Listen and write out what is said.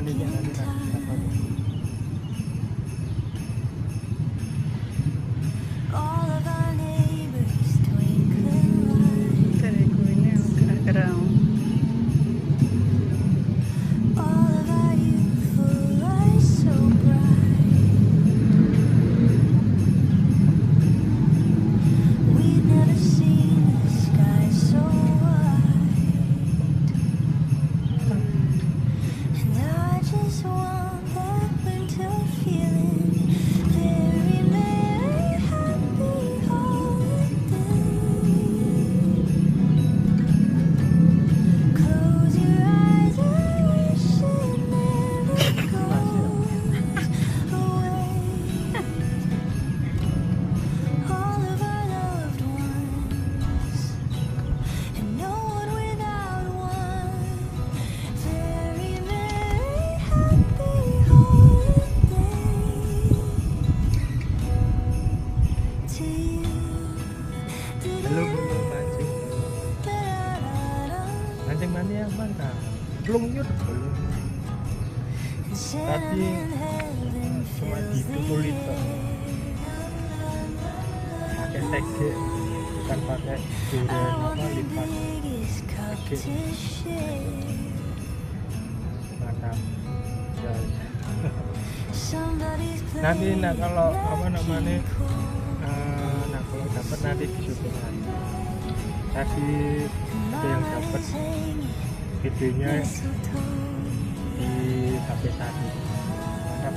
nanti Terigu ini gerak-gerak. mancing mana yang mana? Belum yuk belum. Tadi cuma dipukul itu pakai tege, bukan pakai durian apa lipat tege. Mantap. Ya. Nanti kalau apa namanya kalau dapat nanti disyukurkan. Tadi ada yang dapat videonya di HP tadi. Mantap.